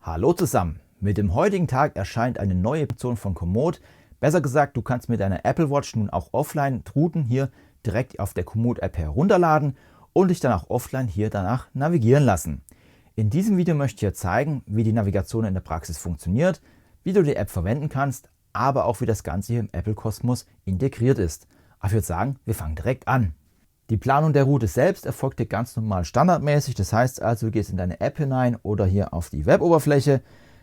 Hallo zusammen! Mit dem heutigen Tag erscheint eine neue Option von Komoot. Besser gesagt, du kannst mit deiner Apple Watch nun auch offline Routen hier direkt auf der Komoot App herunterladen und dich dann auch offline hier danach navigieren lassen. In diesem Video möchte ich dir zeigen, wie die Navigation in der Praxis funktioniert, wie du die App verwenden kannst, aber auch wie das Ganze hier im Apple-Kosmos integriert ist. Aber ich würde sagen, wir fangen direkt an. Die Planung der Route selbst erfolgt dir ganz normal standardmäßig. Das heißt also, du gehst in deine App hinein oder hier auf die Web-Oberfläche.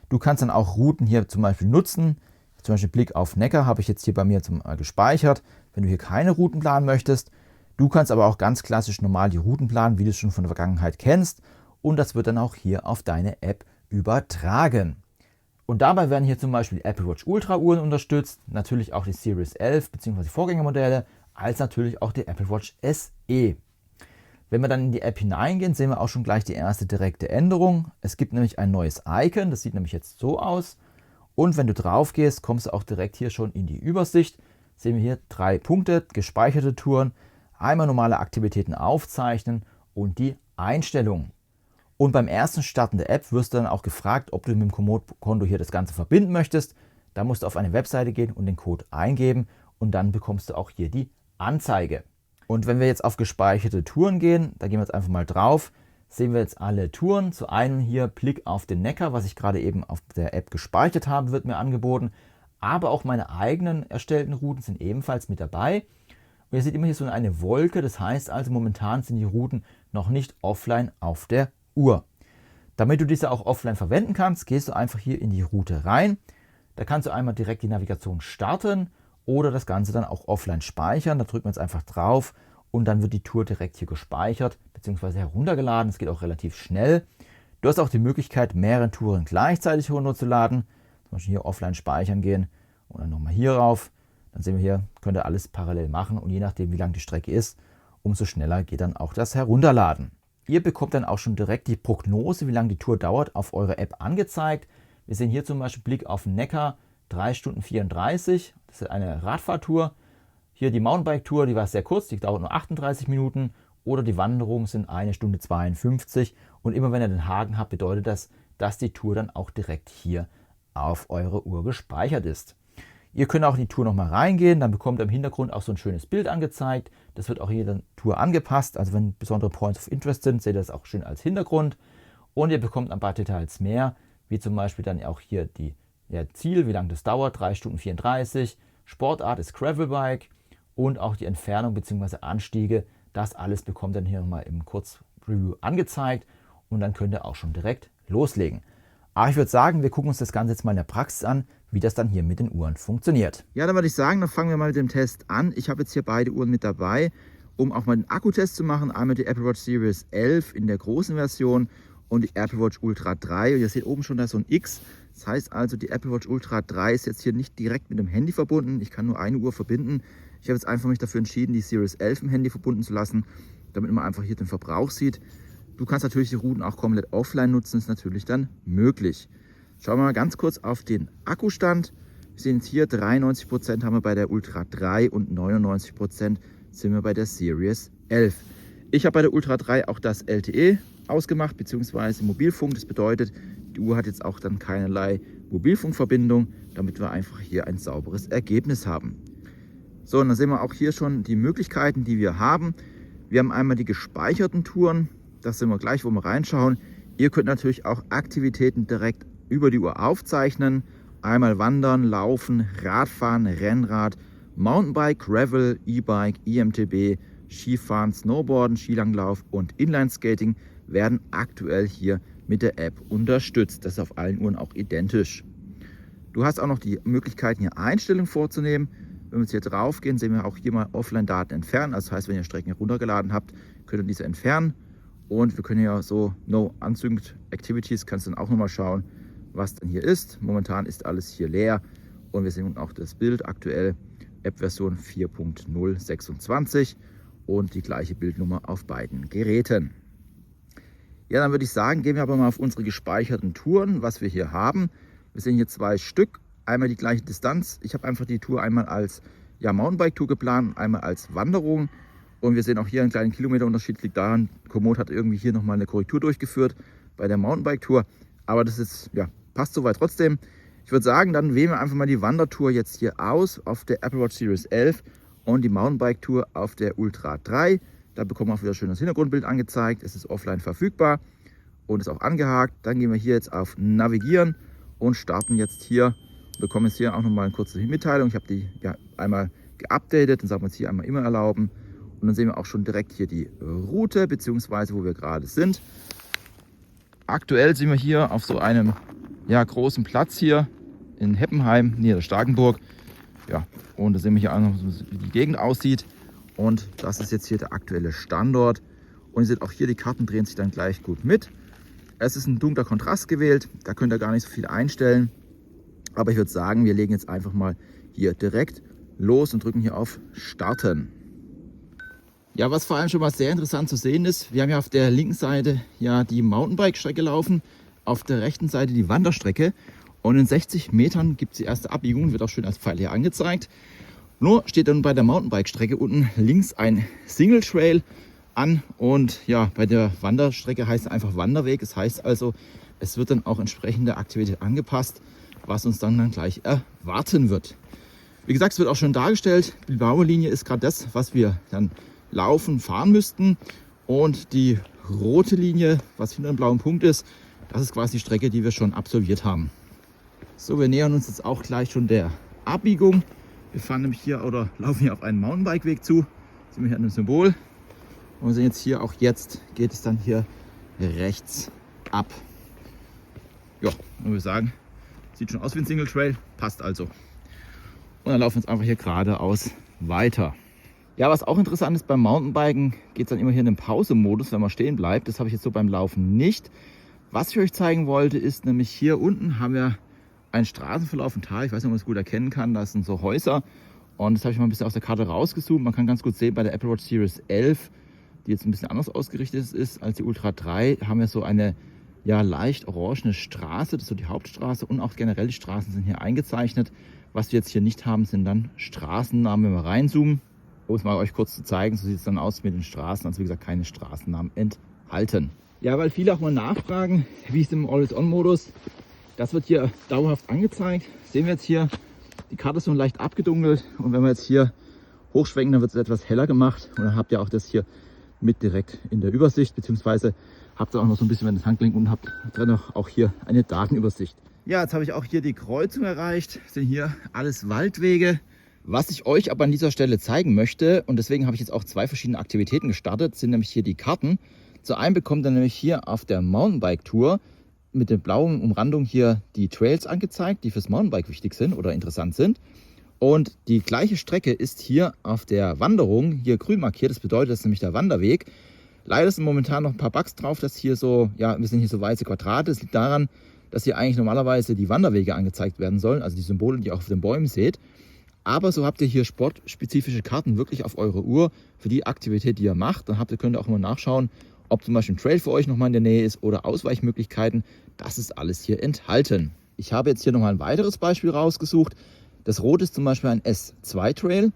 Du kannst dann auch Routen hier zum Beispiel nutzen. Zum Beispiel Blick auf Neckar habe ich jetzt hier bei mir gespeichert, wenn du hier keine Routen planen möchtest. Du kannst aber auch ganz klassisch normal die Routen planen, wie du es schon von der Vergangenheit kennst. Und das wird dann auch hier auf deine App übertragen. Und dabei werden hier zum Beispiel die Apple Watch Ultra Uhren unterstützt, natürlich auch die Series 11 bzw. Vorgängermodelle, als natürlich auch die Apple Watch SE. Wenn wir dann in die App hineingehen, sehen wir auch schon gleich die erste direkte Änderung. Es gibt nämlich ein neues Icon, das sieht nämlich jetzt so aus. Und wenn du drauf gehst, kommst du auch direkt hier schon in die Übersicht. Sehen wir hier 3 Punkte, gespeicherte Touren, einmal normale Aktivitäten aufzeichnen und die Einstellungen. Und beim ersten Starten der App wirst du dann auch gefragt, ob du mit dem Komoot-Konto hier das Ganze verbinden möchtest. Da musst du auf eine Webseite gehen und den Code eingeben und dann bekommst du auch hier die Anzeige. Und wenn wir jetzt auf gespeicherte Touren gehen, da gehen wir jetzt einfach mal drauf, sehen wir jetzt alle Touren. Zu einem hier Blick auf den Neckar, was ich gerade eben auf der App gespeichert habe, wird mir angeboten. Aber auch meine eigenen erstellten Routen sind ebenfalls mit dabei. Und ihr seht immer hier so eine Wolke, das heißt also momentan sind die Routen noch nicht offline auf der Uhr. Damit du diese auch offline verwenden kannst, gehst du einfach hier in die Route rein. Da kannst du einmal direkt die Navigation starten oder das Ganze dann auch offline speichern. Da drücken wir jetzt einfach drauf und dann wird die Tour direkt hier gespeichert bzw. heruntergeladen. Es geht auch relativ schnell. Du hast auch die Möglichkeit, mehrere Touren gleichzeitig herunterzuladen. Zum Beispiel hier offline speichern gehen und dann nochmal hier rauf. Dann sehen wir hier, könnt ihr alles parallel machen und je nachdem, wie lang die Strecke ist, umso schneller geht dann auch das Herunterladen. Ihr bekommt dann auch schon direkt die Prognose, wie lange die Tour dauert, auf eure App angezeigt. Wir sehen hier zum Beispiel Blick auf den Neckar, 3 Stunden 34, das ist eine Radfahrtour. Hier die Mountainbike-Tour, die war sehr kurz, die dauert nur 38 Minuten. Oder die Wanderung sind 1 Stunde 52. Und immer wenn ihr den Haken habt, bedeutet das, dass die Tour dann auch direkt hier auf eure Uhr gespeichert ist. Ihr könnt auch in die Tour nochmal reingehen, dann bekommt ihr im Hintergrund auch so ein schönes Bild angezeigt. Das wird auch jeder Tour angepasst, also wenn besondere Points of Interest sind, seht ihr das auch schön als Hintergrund. Und ihr bekommt ein paar Details mehr, wie zum Beispiel dann auch hier die Ziel, wie lange das dauert, 3 Stunden 34, Sportart ist Gravelbike und auch die Entfernung bzw. Anstiege. Das alles bekommt dann hier nochmal im Kurzreview angezeigt und dann könnt ihr auch schon direkt loslegen. Aber ich würde sagen, wir gucken uns das Ganze jetzt mal in der Praxis an, wie das dann hier mit den Uhren funktioniert. Ja, dann würde ich sagen, dann fangen wir mal mit dem Test an. Ich habe jetzt hier beide Uhren mit dabei, um auch mal den Akkutest zu machen. Einmal die Apple Watch Series 11 in der großen Version und die Apple Watch Ultra 3. Und ihr seht oben schon da so ein X. Das heißt also, die Apple Watch Ultra 3 ist jetzt hier nicht direkt mit dem Handy verbunden. Ich kann nur eine Uhr verbinden. Ich habe jetzt einfach mich dafür entschieden, die Series 11 im Handy verbunden zu lassen, damit man einfach hier den Verbrauch sieht. Du kannst natürlich die Routen auch komplett offline nutzen, ist natürlich dann möglich. Schauen wir mal ganz kurz auf den Akkustand. Wir sehen jetzt hier 93% haben wir bei der Ultra 3 und 99% sind wir bei der Series 11. Ich habe bei der Ultra 3 auch das LTE ausgemacht, beziehungsweise Mobilfunk. Das bedeutet, die Uhr hat jetzt auch dann keinerlei Mobilfunkverbindung, damit wir einfach hier ein sauberes Ergebnis haben. So, und dann sehen wir auch hier schon die Möglichkeiten, die wir haben. Wir haben einmal die gespeicherten Touren. Das sehen wir gleich, wo wir reinschauen. Ihr könnt natürlich auch Aktivitäten direkt über die Uhr aufzeichnen. Einmal Wandern, Laufen, Radfahren, Rennrad, Mountainbike, Gravel, E-Bike, IMTB, Skifahren, Snowboarden, Skilanglauf und Inlineskating werden aktuell hier mit der App unterstützt. Das ist auf allen Uhren auch identisch. Du hast auch noch die Möglichkeiten, hier Einstellungen vorzunehmen. Wenn wir jetzt hier drauf gehen, sehen wir auch hier mal Offline-Daten entfernen. Also das heißt, wenn ihr Strecken heruntergeladen habt, könnt ihr diese entfernen. Und wir können ja so No Unsynced Activities, kannst du dann auch nochmal schauen, was denn hier ist. Momentan ist alles hier leer und wir sehen auch das Bild aktuell, App-Version 4.026 und die gleiche Bildnummer auf beiden Geräten. Ja, dann würde ich sagen, gehen wir aber mal auf unsere gespeicherten Touren, was wir hier haben. Wir sehen hier 2 Stück, einmal die gleiche Distanz. Ich habe einfach die Tour einmal als Mountainbike-Tour geplant, einmal als Wanderung. Und wir sehen auch hier einen kleinen Kilometerunterschied, liegt daran, Komoot hat irgendwie hier nochmal eine Korrektur durchgeführt bei der Mountainbike-Tour. aber das ist, ja, passt soweit trotzdem. Ich würde sagen, dann wählen wir einfach mal die Wandertour jetzt hier aus auf der Apple Watch Series 11 und die Mountainbike-Tour auf der Ultra 3. Da bekommen wir auch wieder schön das Hintergrundbild angezeigt. Es ist offline verfügbar und ist auch angehakt. Dann gehen wir hier jetzt auf Navigieren und starten jetzt hier. Bekommen jetzt hier auch nochmal eine kurze Mitteilung. Ich habe die ja einmal geupdatet. Dann sagen wir uns hier einmal immer erlauben. Und dann sehen wir auch schon direkt hier die Route, beziehungsweise wo wir gerade sind. Aktuell sind wir hier auf so einem großen Platz hier in Heppenheim, näher der Starkenburg. Ja, und da sehen wir hier auch noch, wie die Gegend aussieht. Und das ist jetzt hier der aktuelle Standort. Und ihr seht auch hier, die Karten drehen sich dann gleich gut mit. Es ist ein dunkler Kontrast gewählt, da könnt ihr gar nicht so viel einstellen. Aber ich würde sagen, wir legen jetzt einfach mal hier direkt los und drücken hier auf Starten. Ja, was vor allem schon mal sehr interessant zu sehen ist, wir haben ja auf der linken Seite ja die Mountainbike-Strecke laufen, auf der rechten Seite die Wanderstrecke. Und in 60 Metern gibt es die erste Abbiegung, wird auch schön als Pfeil hier angezeigt. Nur steht dann bei der Mountainbike-Strecke unten links ein Single Trail an und ja, bei der Wanderstrecke heißt es einfach Wanderweg. Das heißt also, es wird dann auch entsprechende Aktivität angepasst, was uns dann gleich erwarten wird. Wie gesagt, es wird auch schon dargestellt, die blaue Linie ist gerade das, was wir dann laufen, fahren müssten. Und die rote Linie, was hinter dem blauen Punkt ist, das ist quasi die Strecke, die wir schon absolviert haben. So, wir nähern uns jetzt auch gleich schon der Abbiegung. Wir fahren nämlich hier oder laufen hier auf einen Mountainbike-Weg zu. Sind wir hier an dem Symbol. Und wir sehen jetzt hier, auch jetzt geht es dann hier rechts ab. Ja, und wir sagen, sieht schon aus wie ein Single Trail, passt also. Und dann laufen wir jetzt einfach hier geradeaus weiter. Ja, was auch interessant ist beim Mountainbiken, geht es dann immer hier in den Pause-Modus, wenn man stehen bleibt. Das habe ich jetzt so beim Laufen nicht. Was ich euch zeigen wollte, ist nämlich hier unten haben wir einen Straßenverlauf, ein Tal. Ich weiß nicht, ob man es gut erkennen kann. Da sind so Häuser. Und das habe ich mal ein bisschen aus der Karte rausgezoomt. Man kann ganz gut sehen, bei der Apple Watch Series 11, die jetzt ein bisschen anders ausgerichtet ist als die Ultra 3, haben wir so eine leicht orangene Straße. Das ist so die Hauptstraße. Und auch generell die Straßen sind hier eingezeichnet. Was wir jetzt hier nicht haben, sind dann Straßennamen, wenn wir reinzoomen. Um es mal euch kurz zu zeigen, so sieht es dann aus mit den Straßen. Also wie gesagt, keine Straßennamen enthalten. Ja, weil viele auch mal nachfragen, wie ist es im Always-On-Modus? Das wird hier dauerhaft angezeigt. Sehen wir jetzt hier, die Karte ist so leicht abgedunkelt. Und wenn wir jetzt hier hochschwenken, dann wird es etwas heller gemacht. Und dann habt ihr auch das hier mit direkt in der Übersicht. Beziehungsweise habt ihr auch noch so ein bisschen, wenn ihr das Handgelenk unten habt, drin auch hier eine Datenübersicht. Ja, jetzt habe ich auch hier die Kreuzung erreicht. Das sind hier alles Waldwege. Was ich euch aber an dieser Stelle zeigen möchte, und deswegen habe ich jetzt auch zwei verschiedene Aktivitäten gestartet, sind nämlich hier die Karten. Zu einem bekommt ihr nämlich hier auf der Mountainbike-Tour mit der blauen Umrandung hier die Trails angezeigt, die fürs Mountainbike wichtig sind oder interessant sind. Und die gleiche Strecke ist hier auf der Wanderung hier grün markiert. Das bedeutet, das ist nämlich der Wanderweg. Leider sind momentan noch ein paar Bugs drauf, dass hier so, wir sind hier so weiße Quadrate. Das liegt daran, dass hier eigentlich normalerweise die Wanderwege angezeigt werden sollen, also die Symbole, die ihr auch auf den Bäumen seht. Aber so habt ihr hier sportspezifische Karten wirklich auf eure Uhr für die Aktivität, die ihr macht. Dann könnt ihr auch mal nachschauen, ob zum Beispiel ein Trail für euch nochmal in der Nähe ist oder Ausweichmöglichkeiten. Das ist alles hier enthalten. Ich habe jetzt hier nochmal ein weiteres Beispiel rausgesucht. Das Rot ist zum Beispiel ein S2 Trail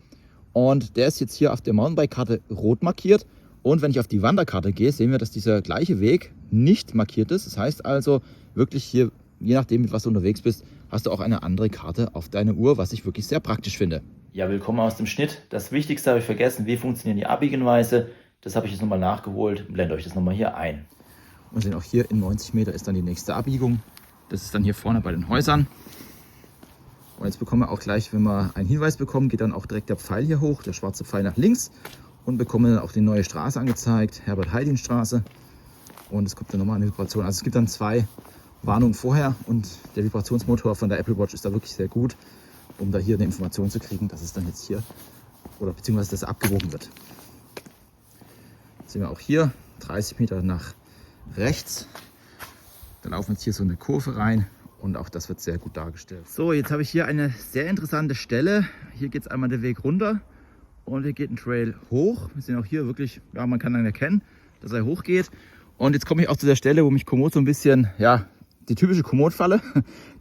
und der ist jetzt hier auf der Mountainbike-Karte rot markiert. Und wenn ich auf die Wanderkarte gehe, sehen wir, dass dieser gleiche Weg nicht markiert ist. Das heißt also wirklich hier, je nachdem mit was du unterwegs bist, hast du auch eine andere Karte auf deine Uhr, was ich wirklich sehr praktisch finde. Ja, willkommen aus dem Schnitt. Das Wichtigste habe ich vergessen, wie funktionieren die Abbiegenweise. Das habe ich jetzt nochmal nachgeholt und blende euch das nochmal hier ein. Und sehen auch hier in 90 Meter ist dann die nächste Abbiegung. Das ist dann hier vorne bei den Häusern. Und jetzt bekommen wir auch gleich, wenn wir einen Hinweis bekommen, geht dann auch direkt der Pfeil hier hoch, der schwarze Pfeil nach links. Und bekommen dann auch die neue Straße angezeigt, Herbert-Heidin-Straße. Und es kommt dann nochmal eine Vibration. Also es gibt dann zwei Warnungen vorher und der Vibrationsmotor von der Apple Watch ist da wirklich sehr gut, um da hier eine Information zu kriegen, dass es dann jetzt hier oder beziehungsweise dass abgewogen wird. Sehen wir auch hier 30 Meter nach rechts. Da laufen jetzt hier so eine Kurve rein und auch das wird sehr gut dargestellt. So, jetzt habe ich hier eine sehr interessante Stelle. Hier geht es einmal der Weg runter und hier geht ein Trail hoch. Wir sehen auch hier wirklich, man kann dann erkennen, dass er hochgeht. Und jetzt komme ich auch zu der Stelle, wo mich Komoot so ein bisschen, die typische Komoot-Falle,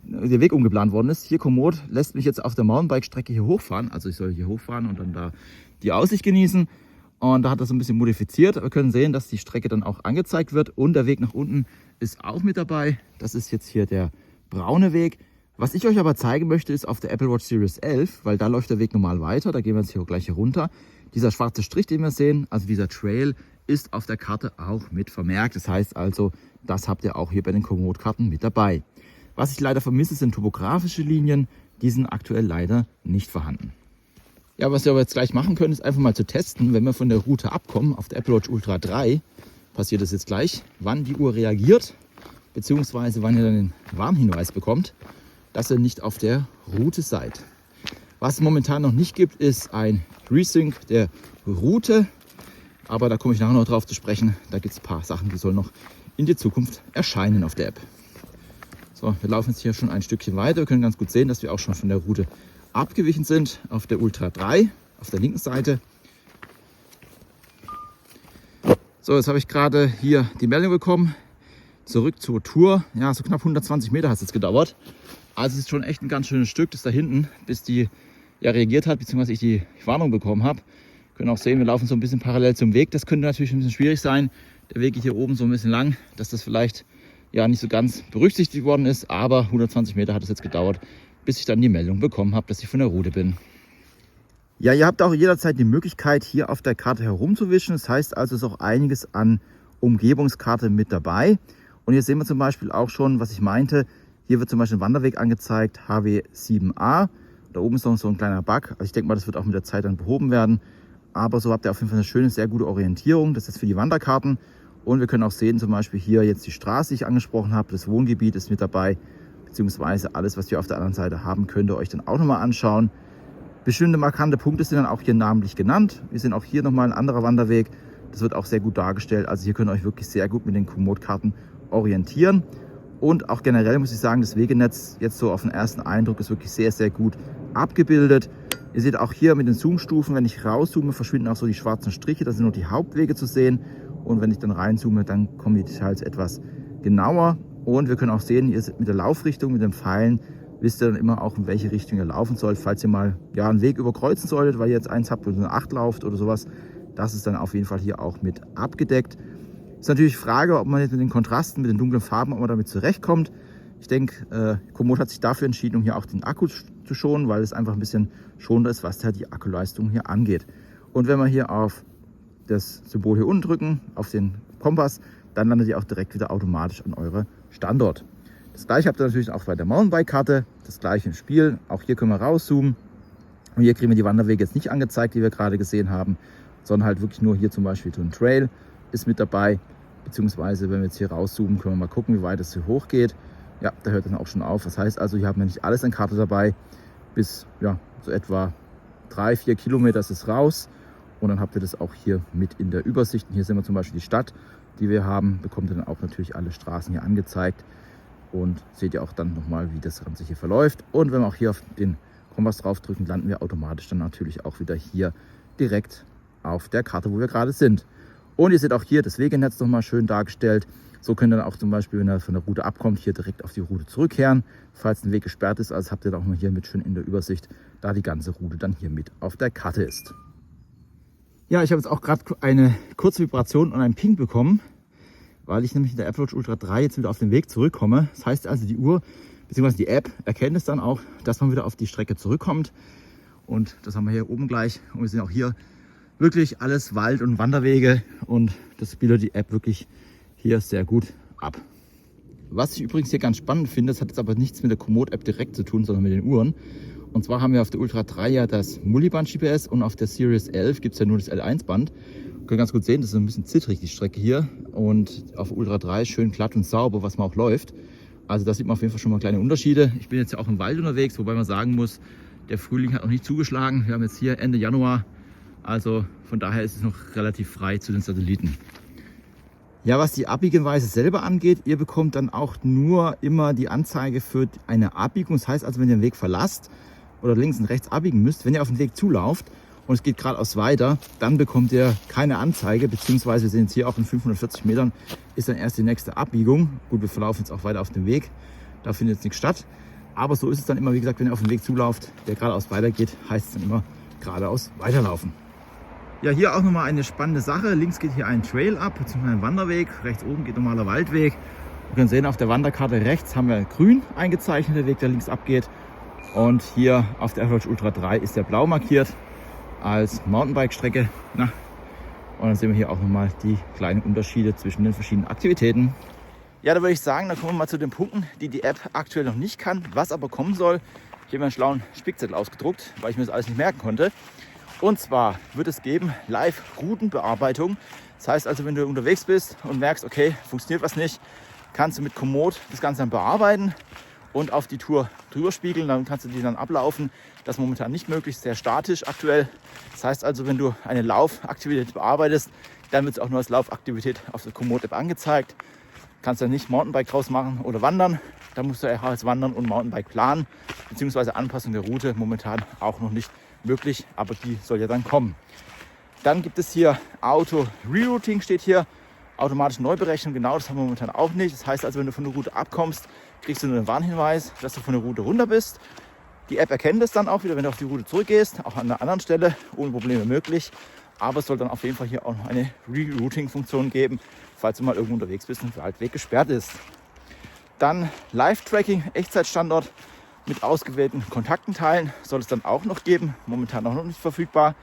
der Weg umgeplant worden ist. Hier Komoot lässt mich jetzt auf der Mountainbike-Strecke hier hochfahren. Also ich soll hier hochfahren und dann da die Aussicht genießen. Und da hat er so ein bisschen modifiziert. Wir können sehen, dass die Strecke dann auch angezeigt wird. Und der Weg nach unten ist auch mit dabei. Das ist jetzt hier der braune Weg. Was ich euch aber zeigen möchte, ist auf der Apple Watch Series 11, weil da läuft der Weg normal weiter. Da gehen wir jetzt hier gleich hier runter. Dieser schwarze Strich, den wir sehen, also dieser Trail, ist auf der Karte auch mit vermerkt. Das heißt also, das habt ihr auch hier bei den Komoot-Karten mit dabei. Was ich leider vermisse, sind topografische Linien. Die sind aktuell leider nicht vorhanden. Ja, was wir aber jetzt gleich machen können, ist einfach mal zu testen, wenn wir von der Route abkommen, auf der Apple Watch Ultra 3, passiert das jetzt gleich, wann die Uhr reagiert, beziehungsweise wann ihr dann den Warnhinweis bekommt, dass ihr nicht auf der Route seid. Was es momentan noch nicht gibt, ist ein Resync der Route, aber da komme ich nachher noch drauf zu sprechen. Da gibt es ein paar Sachen, die sollen noch in die Zukunft erscheinen auf der App. So, wir laufen jetzt hier schon ein Stückchen weiter. Wir können ganz gut sehen, dass wir auch schon von der Route abgewichen sind auf der Ultra 3, auf der linken Seite. So, jetzt habe ich gerade hier die Meldung bekommen. Zurück zur Tour. Ja, so knapp 120 Meter hat es jetzt gedauert. Also es ist schon echt ein ganz schönes Stück, das da hinten, bis die ja reagiert hat, beziehungsweise ich die Warnung bekommen habe. Können auch sehen, wir laufen so ein bisschen parallel zum Weg. Das könnte natürlich ein bisschen schwierig sein. Der Weg geht hier oben so ein bisschen lang, dass das vielleicht ja nicht so ganz berücksichtigt worden ist. Aber 120 Meter hat es jetzt gedauert, bis ich dann die Meldung bekommen habe, dass ich von der Route bin. Ja, ihr habt auch jederzeit die Möglichkeit, hier auf der Karte herumzuwischen. Das heißt also, es ist auch einiges an Umgebungskarte mit dabei. Und hier sehen wir zum Beispiel auch schon, was ich meinte. Hier wird zum Beispiel ein Wanderweg angezeigt, HW7A. Da oben ist noch so ein kleiner Bug. Also ich denke mal, das wird auch mit der Zeit dann behoben werden. Aber so habt ihr auf jeden Fall eine schöne, sehr gute Orientierung. Das ist für die Wanderkarten. Und wir können auch sehen, zum Beispiel hier jetzt die Straße, die ich angesprochen habe. Das Wohngebiet ist mit dabei. Beziehungsweise alles, was ihr auf der anderen Seite haben, könnt ihr euch dann auch nochmal anschauen. Bestimmte markante Punkte sind dann auch hier namentlich genannt. Wir sehen auch hier nochmal ein anderer Wanderweg. Das wird auch sehr gut dargestellt. Also hier könnt ihr euch wirklich sehr gut mit den Komoot-Karten orientieren. Und auch generell muss ich sagen, das Wegenetz jetzt so auf den ersten Eindruck ist wirklich sehr, sehr gut abgebildet. Ihr seht auch hier mit den Zoom-Stufen, wenn ich rauszoome, verschwinden auch so die schwarzen Striche. Da sind nur die Hauptwege zu sehen. Und wenn ich dann reinzoome, dann kommen die Details etwas genauer. Und wir können auch sehen, ihr mit der Laufrichtung, mit den Pfeilen, wisst ihr dann immer auch, in welche Richtung ihr laufen sollt. Falls ihr mal ja, einen Weg überkreuzen solltet, weil ihr jetzt eins habt, wo ihr eine 8 lauft oder sowas, das ist dann auf jeden Fall hier auch mit abgedeckt. Ist natürlich die Frage, ob man jetzt mit den Kontrasten, mit den dunklen Farben, ob man damit zurechtkommt. Ich denke, Komoot hat sich dafür entschieden, um hier auch den Akku zu schonen, weil es einfach ein bisschen schonender ist, was die Akkuleistung hier angeht. Und wenn wir hier auf das Symbol hier unten drücken, auf den Kompass, dann landet ihr auch direkt wieder automatisch an eurem Standort. Das gleiche habt ihr natürlich auch bei der Mountainbike-Karte, das gleiche im Spiel. Auch hier können wir rauszoomen. Und hier kriegen wir die Wanderwege jetzt nicht angezeigt, die wir gerade gesehen haben, sondern halt wirklich nur hier zum Beispiel so ein Trail ist mit dabei. Beziehungsweise, wenn wir jetzt hier rauszoomen, können wir mal gucken, wie weit es hier hoch geht. Ja, da hört dann auch schon auf. Das heißt also, hier haben wir nicht alles an Karte dabei. Bis ja, so etwa 3-4 Kilometer ist es raus. Und dann habt ihr das auch hier mit in der Übersicht. Und hier sehen wir zum Beispiel die Stadt, die wir haben. Bekommt ihr dann auch natürlich alle Straßen hier angezeigt. Und seht ihr auch dann nochmal, wie das Ganze hier verläuft. Und wenn wir auch hier auf den Kompass drauf drücken, landen wir automatisch dann natürlich auch wieder hier direkt auf der Karte, wo wir gerade sind. Und ihr seht auch hier das Wegenetz nochmal schön dargestellt. So könnt ihr dann auch zum Beispiel, wenn ihr von der Route abkommt, hier direkt auf die Route zurückkehren. Falls ein Weg gesperrt ist, also habt ihr da auch mal hier mit schön in der Übersicht, da die ganze Route dann hier mit auf der Karte ist. Ja, ich habe jetzt auch gerade eine kurze Vibration und einen Ping bekommen, weil ich nämlich in der Apple Watch Ultra 3 jetzt wieder auf den Weg zurückkomme. Das heißt also, die Uhr bzw. die App erkennt es dann auch, dass man wieder auf die Strecke zurückkommt. Und das haben wir hier oben gleich. Und wir sehen auch hier wirklich alles Wald- und Wanderwege. Und das bildet die App wirklich hier sehr gut ab. Was ich übrigens hier ganz spannend finde, das hat jetzt aber nichts mit der Komoot-App direkt zu tun, sondern mit den Uhren. Und zwar haben wir auf der Ultra 3 ja das Multiband-GPS und auf der Series 11 gibt es ja nur das L1-Band. Ihr könnt ganz gut sehen, das ist ein bisschen zittrig, die Strecke hier. Und auf Ultra 3 schön glatt und sauber, was man auch läuft. Also da sieht man auf jeden Fall schon mal kleine Unterschiede. Ich bin jetzt ja auch im Wald unterwegs, wobei man sagen muss, der Frühling hat noch nicht zugeschlagen. Wir haben jetzt hier Ende Januar. Also von daher ist es noch relativ frei zu den Satelliten. Ja, was die Abbiegenweise selber angeht, ihr bekommt dann auch nur immer die Anzeige für eine Abbiegung. Das heißt also, wenn ihr den Weg verlasst oder links und rechts abbiegen müsst, wenn ihr auf den Weg zulauft und es geht geradeaus weiter, dann bekommt ihr keine Anzeige, beziehungsweise wir sehen jetzt hier auch in 540 Metern ist dann erst die nächste Abbiegung. Gut, wir verlaufen jetzt auch weiter auf dem Weg, da findet jetzt nichts statt. Aber so ist es dann immer, wie gesagt, wenn ihr auf den Weg zulauft, der geradeaus weitergeht, heißt es dann immer geradeaus weiterlaufen. Ja, hier auch nochmal eine spannende Sache. Links geht hier ein Trail ab, beziehungsweise ein Wanderweg. Rechts oben geht normaler Waldweg. Wir können sehen, auf der Wanderkarte rechts haben wir grün eingezeichnet, der Weg, der links abgeht. Und hier auf der Apple Watch Ultra 3 ist der blau markiert als Mountainbike-Strecke. Und dann sehen wir hier auch nochmal die kleinen Unterschiede zwischen den verschiedenen Aktivitäten. Ja, da würde ich sagen, dann kommen wir mal zu den Punkten, die die App aktuell noch nicht kann, was aber kommen soll. Ich habe mir einen schlauen Spickzettel ausgedruckt, weil ich mir das alles nicht merken konnte. Und zwar wird es geben Live-Routenbearbeitung. Das heißt also, wenn du unterwegs bist und merkst, okay, funktioniert was nicht, kannst du mit Komoot das Ganze dann bearbeiten und auf die Tour drüber spiegeln. Dann kannst du die dann ablaufen. Das ist momentan nicht möglich, sehr statisch aktuell. Das heißt also, wenn du eine Laufaktivität bearbeitest, dann wird es auch nur als Laufaktivität auf der Komoot-App angezeigt. Kannst du nicht Mountainbike draus machen oder wandern. Da musst du ja als Wandern und Mountainbike planen, beziehungsweise Anpassung der Route momentan auch noch nicht möglich, aber die soll ja dann kommen. Dann gibt es hier Auto-Rerouting, steht hier, automatische Neuberechnung, genau, das haben wir momentan auch nicht. Das heißt also, wenn du von der Route abkommst, kriegst du nur einen Warnhinweis, dass du von der Route runter bist. Die App erkennt es dann auch wieder, wenn du auf die Route zurückgehst, auch an einer anderen Stelle, ohne Probleme möglich. Aber es soll dann auf jeden Fall hier auch noch eine Rerouting-Funktion geben, falls du mal irgendwo unterwegs bist und der Waldweg gesperrt ist. Dann Live-Tracking, Echtzeitstandort mit ausgewählten Kontakten teilen, soll es dann auch noch geben, momentan auch noch nicht verfügbar.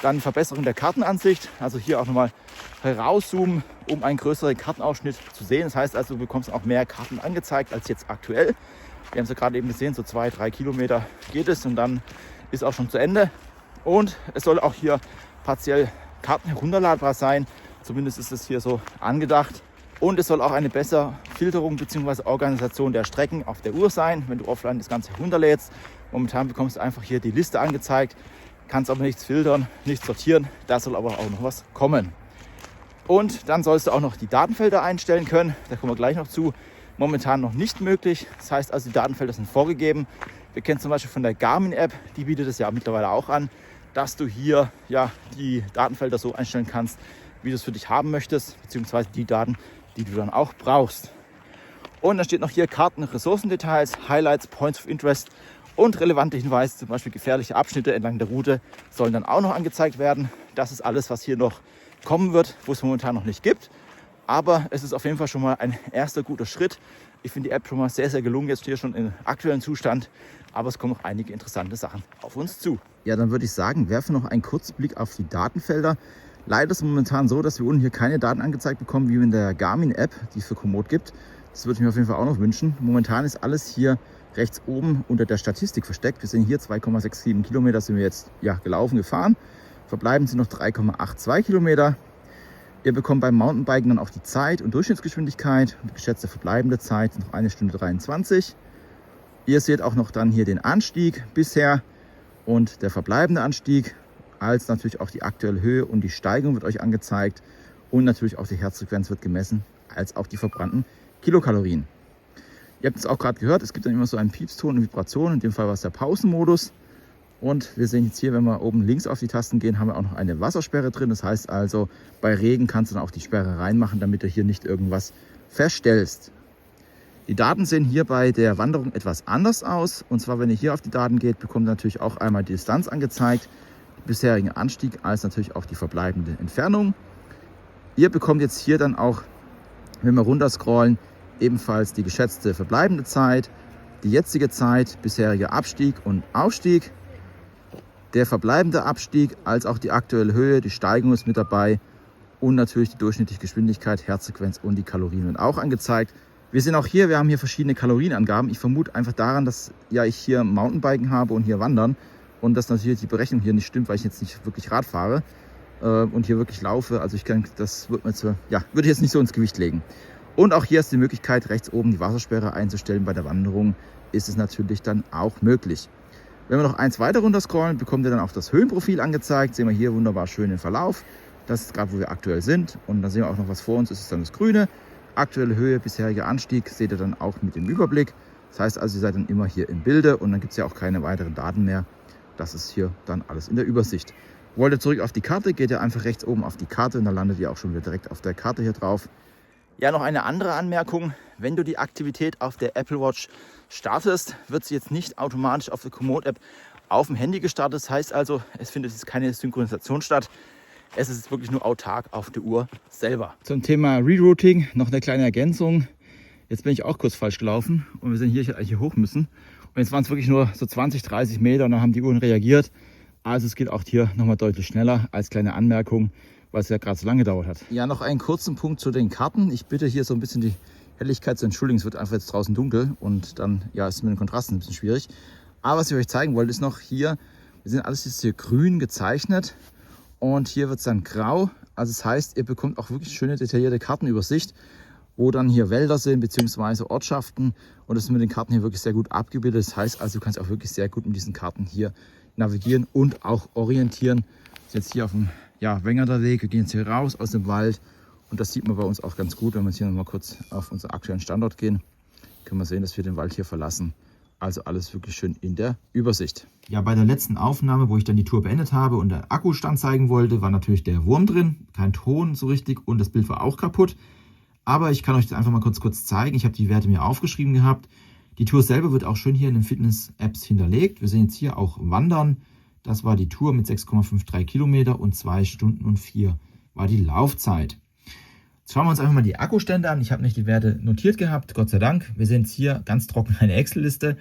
Dann Verbesserung der Kartenansicht, also hier auch nochmal herauszoomen, um einen größeren Kartenausschnitt zu sehen. Das heißt also, du bekommst auch mehr Karten angezeigt als jetzt aktuell. Wir haben es ja gerade eben gesehen, so 2-3 Kilometer geht es und dann ist auch schon zu Ende. Und es soll auch hier partiell Karten herunterladbar sein, zumindest ist es hier so angedacht. Und es soll auch eine bessere Filterung bzw. Organisation der Strecken auf der Uhr sein, wenn du offline das Ganze herunterlädst. Momentan bekommst du einfach hier die Liste angezeigt, kannst aber nichts filtern, nichts sortieren. Da soll aber auch noch was kommen. Und dann sollst du auch noch die Datenfelder einstellen können. Da kommen wir gleich noch zu. Momentan noch nicht möglich. Das heißt also, die Datenfelder sind vorgegeben. Wir kennen zum Beispiel von der Garmin-App, die bietet es ja mittlerweile auch an, dass du hier ja die Datenfelder so einstellen kannst, wie du es für dich haben möchtest, beziehungsweise die Daten, die du dann auch brauchst. Und dann steht noch hier Karten, Ressourcendetails, Highlights, Points of Interest und relevante Hinweise, zum Beispiel gefährliche Abschnitte entlang der Route, sollen dann auch noch angezeigt werden. Das ist alles, was hier noch kommen wird, wo es momentan noch nicht gibt. Aber es ist auf jeden Fall schon mal ein erster guter Schritt. Ich finde die App schon mal sehr, sehr gelungen, jetzt hier schon im aktuellen Zustand. Aber es kommen noch einige interessante Sachen auf uns zu. Ja, dann würde ich sagen, werfen noch einen kurzen Blick auf die Datenfelder. Leider ist es momentan so, dass wir unten hier keine Daten angezeigt bekommen, wie in der Garmin-App, die es für Komoot gibt. Das würde ich mir auf jeden Fall auch noch wünschen. Momentan ist alles hier rechts oben unter der Statistik versteckt. Wir sehen hier 2,67 Kilometer sind wir jetzt gelaufen, gefahren. Verbleibend sind noch 3,82 Kilometer. Ihr bekommt beim Mountainbiken dann auch die Zeit und Durchschnittsgeschwindigkeit. Die geschätzte verbleibende Zeit noch 1 Stunde 23. Ihr seht auch noch dann hier den Anstieg bisher und der verbleibende Anstieg, als natürlich auch die aktuelle Höhe und die Steigung wird euch angezeigt und natürlich auch die Herzfrequenz wird gemessen, als auch die verbrannten Kilokalorien. Ihr habt es auch gerade gehört, es gibt dann immer so einen Piepston und Vibration, in dem Fall war es der Pausenmodus. Und wir sehen jetzt hier, wenn wir oben links auf die Tasten gehen, haben wir auch noch eine Wassersperre drin. Das heißt also, bei Regen kannst du dann auch die Sperre reinmachen, damit du hier nicht irgendwas feststellst. Die Daten sehen hier bei der Wanderung etwas anders aus. Und zwar, wenn ihr hier auf die Daten geht, bekommt ihr natürlich auch einmal die Distanz angezeigt, den bisherigen Anstieg, als natürlich auch die verbleibende Entfernung. Ihr bekommt jetzt hier dann auch, wenn wir runterscrollen, ebenfalls die geschätzte verbleibende Zeit, die jetzige Zeit, bisheriger Abstieg und Aufstieg, der verbleibende Abstieg, als auch die aktuelle Höhe, die Steigung ist mit dabei und natürlich die durchschnittliche Geschwindigkeit, Herzfrequenz und die Kalorien werden auch angezeigt. Wir sehen auch hier, wir haben hier verschiedene Kalorienangaben. Ich vermute einfach daran, dass ja ich hier Mountainbiken habe und hier Wandern und dass natürlich die Berechnung hier nicht stimmt, weil ich jetzt nicht wirklich Rad fahre und hier wirklich laufe. Also ich kann, das würde ich jetzt nicht so ins Gewicht legen. Und auch hier ist die Möglichkeit, rechts oben die Wassersperre einzustellen. Bei der Wanderung ist es natürlich dann auch möglich. Wenn wir noch eins weiter runter scrollen, bekommt ihr dann auch das Höhenprofil angezeigt. Sehen wir hier wunderbar schön den Verlauf. Das ist gerade, wo wir aktuell sind. Und dann sehen wir auch noch, was vor uns ist. Das ist dann das Grüne. Aktuelle Höhe, bisheriger Anstieg seht ihr dann auch mit dem Überblick. Das heißt also, ihr seid dann immer hier im Bilde und dann gibt es ja auch keine weiteren Daten mehr. Das ist hier dann alles in der Übersicht. Wollt ihr zurück auf die Karte, geht ihr einfach rechts oben auf die Karte und dann landet ihr auch schon wieder direkt auf der Karte hier drauf. Ja, noch eine andere Anmerkung. Wenn du die Aktivität auf der Apple Watch startest, wird sie jetzt nicht automatisch auf der Komoot-App auf dem Handy gestartet. Das heißt also, es findet jetzt keine Synchronisation statt. Es ist wirklich nur autark auf der Uhr selber. Zum Thema Rerouting noch eine kleine Ergänzung. Jetzt bin ich auch kurz falsch gelaufen und wir sind hier, ich hätte eigentlich hier hoch müssen. Und jetzt waren es wirklich nur so 20, 30 Meter und dann haben die Uhren reagiert. Also es geht auch hier nochmal deutlich schneller als kleine Anmerkung, weil es ja gerade so lange gedauert hat. Ja, noch einen kurzen Punkt zu den Karten. Ich bitte hier so ein bisschen die Helligkeit zu entschuldigen. Es wird einfach jetzt draußen dunkel und dann ja, ist es mit den Kontrasten ein bisschen schwierig. Aber was ich euch zeigen wollte, ist noch hier, wir sind alles jetzt hier grün gezeichnet und hier wird es dann grau. Also das heißt, ihr bekommt auch wirklich schöne detaillierte Kartenübersicht, wo dann hier Wälder sind bzw. Ortschaften und das ist mit den Karten hier wirklich sehr gut abgebildet. Das heißt also, du kannst auch wirklich sehr gut mit diesen Karten hier navigieren und auch orientieren. Jetzt hier auf dem Wengerder Weg, wir gehen jetzt hier raus aus dem Wald und das sieht man bei uns auch ganz gut. Wenn wir jetzt hier nochmal kurz auf unseren aktuellen Standort gehen, können wir sehen, dass wir den Wald hier verlassen. Also alles wirklich schön in der Übersicht. Ja, bei der letzten Aufnahme, wo ich dann die Tour beendet habe und der Akkustand zeigen wollte, war natürlich der Wurm drin, kein Ton so richtig und das Bild war auch kaputt. Aber ich kann euch das einfach mal kurz zeigen. Ich habe die Werte mir aufgeschrieben gehabt. Die Tour selber wird auch schön hier in den Fitness-Apps hinterlegt. Wir sehen jetzt hier auch Wandern. Das war die Tour mit 6,53 Kilometer und 2 Stunden und 4 war die Laufzeit. Jetzt schauen wir uns einfach mal die Akkustände an. Ich habe nicht die Werte notiert gehabt, Gott sei Dank. Wir sehen jetzt hier ganz trocken eine Excel-Liste.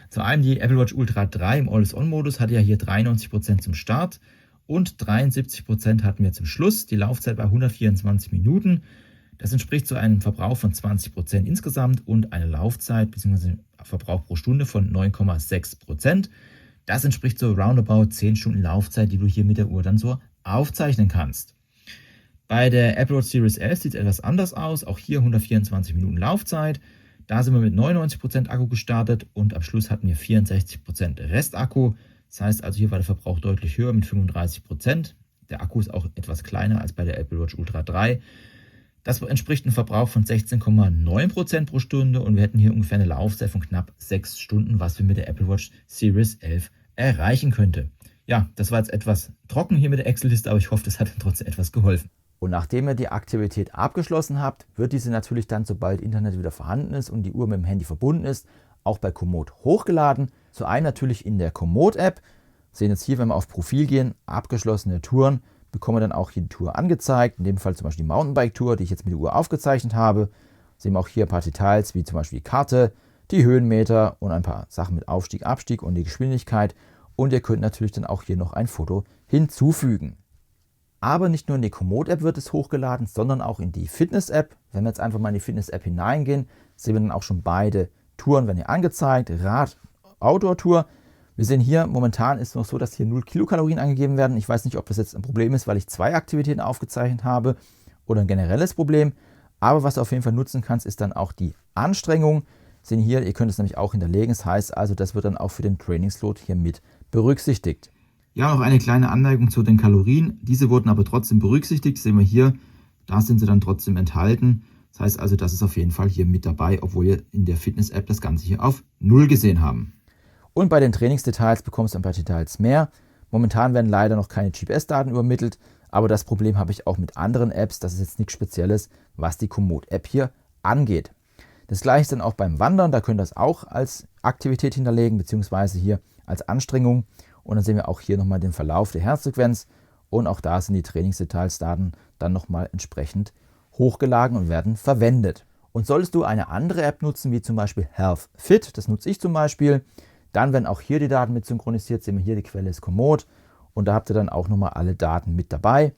Zu einem die Apple Watch Ultra 3 im Always-On-Modus hatte ja hier 93% zum Start und 73% hatten wir zum Schluss. Die Laufzeit war 124 Minuten. Das entspricht zu einem Verbrauch von 20% insgesamt und eine Laufzeit bzw. Verbrauch pro Stunde von 9,6%. Das entspricht so roundabout 10 Stunden Laufzeit, die du hier mit der Uhr dann so aufzeichnen kannst. Bei der Apple Watch Series 11 sieht es etwas anders aus. Auch hier 124 Minuten Laufzeit. Da sind wir mit 99% Akku gestartet und am Schluss hatten wir 64% Restakku. Das heißt also, hier war der Verbrauch deutlich höher mit 35%. Der Akku ist auch etwas kleiner als bei der Apple Watch Ultra 3. Das entspricht einem Verbrauch von 16,9% pro Stunde und wir hätten hier ungefähr eine Laufzeit von knapp 6 Stunden, was wir mit der Apple Watch Series 11 erreichen könnte. Ja, das war jetzt etwas trocken hier mit der Excel-Liste, aber ich hoffe, das hat trotzdem etwas geholfen. Und nachdem ihr die Aktivität abgeschlossen habt, wird diese natürlich dann, sobald Internet wieder vorhanden ist und die Uhr mit dem Handy verbunden ist, auch bei Komoot hochgeladen. Zu einem natürlich in der Komoot-App. Wir sehen jetzt hier, wenn wir auf Profil gehen, abgeschlossene Touren, bekommen wir dann auch hier die Tour angezeigt. In dem Fall zum Beispiel die Mountainbike-Tour, die ich jetzt mit der Uhr aufgezeichnet habe. Sehen wir auch hier ein paar Details, wie zum Beispiel die Karte, die Höhenmeter und ein paar Sachen mit Aufstieg, Abstieg und die Geschwindigkeit. Und ihr könnt natürlich dann auch hier noch ein Foto hinzufügen. Aber nicht nur in die Komoot-App wird es hochgeladen, sondern auch in die Fitness-App. Wenn wir jetzt einfach mal in die Fitness-App hineingehen, sehen wir dann auch schon beide Touren werden hier angezeigt. Rad-Outdoor-Tour. Wir sehen hier, momentan ist es noch so, dass hier 0 Kilokalorien angegeben werden. Ich weiß nicht, ob das jetzt ein Problem ist, weil ich 2 Aktivitäten aufgezeichnet habe oder ein generelles Problem. Aber was du auf jeden Fall nutzen kannst, ist dann auch die Anstrengung. Wir sehen hier, ihr könnt es nämlich auch hinterlegen. Das heißt also, das wird dann auch für den Trainingsload hier mit berücksichtigt. Ja, noch eine kleine Anmerkung zu den Kalorien. Diese wurden aber trotzdem berücksichtigt. Das sehen wir hier, da sind sie dann trotzdem enthalten. Das heißt also, das ist auf jeden Fall hier mit dabei, obwohl wir in der Fitness-App das Ganze hier auf 0 gesehen haben. Und bei den Trainingsdetails bekommst du ein paar Details mehr. Momentan werden leider noch keine GPS-Daten übermittelt, aber das Problem habe ich auch mit anderen Apps. Das ist jetzt nichts Spezielles, was die Komoot-App hier angeht. Das gleiche ist dann auch beim Wandern. Da könnt ihr das auch als Aktivität hinterlegen, beziehungsweise hier als Anstrengung. Und dann sehen wir auch hier nochmal den Verlauf der Herzfrequenz. Und auch da sind die Trainingsdetails-Daten dann nochmal entsprechend hochgeladen und werden verwendet. Und solltest du eine andere App nutzen, wie zum Beispiel Health Fit, das nutze ich zum Beispiel, dann werden auch hier die Daten mit synchronisiert. Sehen wir hier, die Quelle ist Komoot und da habt ihr dann auch nochmal alle Daten mit dabei.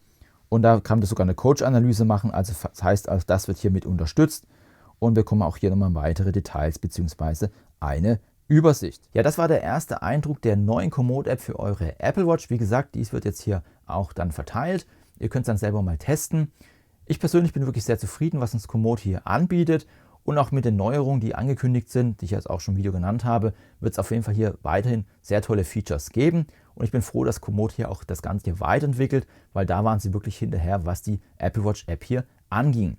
Und da kann man sogar eine Coach-Analyse machen, also das heißt, also das wird hier mit unterstützt und wir bekommen auch hier nochmal weitere Details bzw. eine Übersicht. Ja, das war der erste Eindruck der neuen Komoot-App für eure Apple Watch. Wie gesagt, dies wird jetzt hier auch dann verteilt. Ihr könnt es dann selber mal testen. Ich persönlich bin wirklich sehr zufrieden, was uns Komoot hier anbietet. Und auch mit den Neuerungen, die angekündigt sind, die ich jetzt auch schon im Video genannt habe, wird es auf jeden Fall hier weiterhin sehr tolle Features geben. Und ich bin froh, dass Komoot hier auch das Ganze hier weiterentwickelt, weil da waren sie wirklich hinterher, was die Apple Watch App hier anging.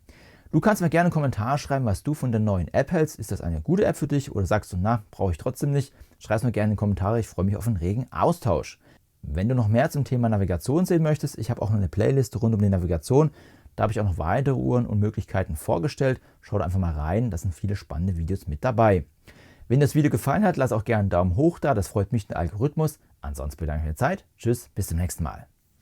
Du kannst mir gerne einen Kommentar schreiben, was du von der neuen App hältst. Ist das eine gute App für dich oder sagst du, na, brauche ich trotzdem nicht? Schreib es mir gerne in die Kommentare, ich freue mich auf einen regen Austausch. Wenn du noch mehr zum Thema Navigation sehen möchtest, ich habe auch noch eine Playlist rund um die Navigation. Da habe ich auch noch weitere Uhren und Möglichkeiten vorgestellt. Schau da einfach mal rein, da sind viele spannende Videos mit dabei. Wenn dir das Video gefallen hat, lass auch gerne einen Daumen hoch da, das freut mich den Algorithmus. Ansonsten bedanke ich mich für die Zeit. Tschüss, bis zum nächsten Mal.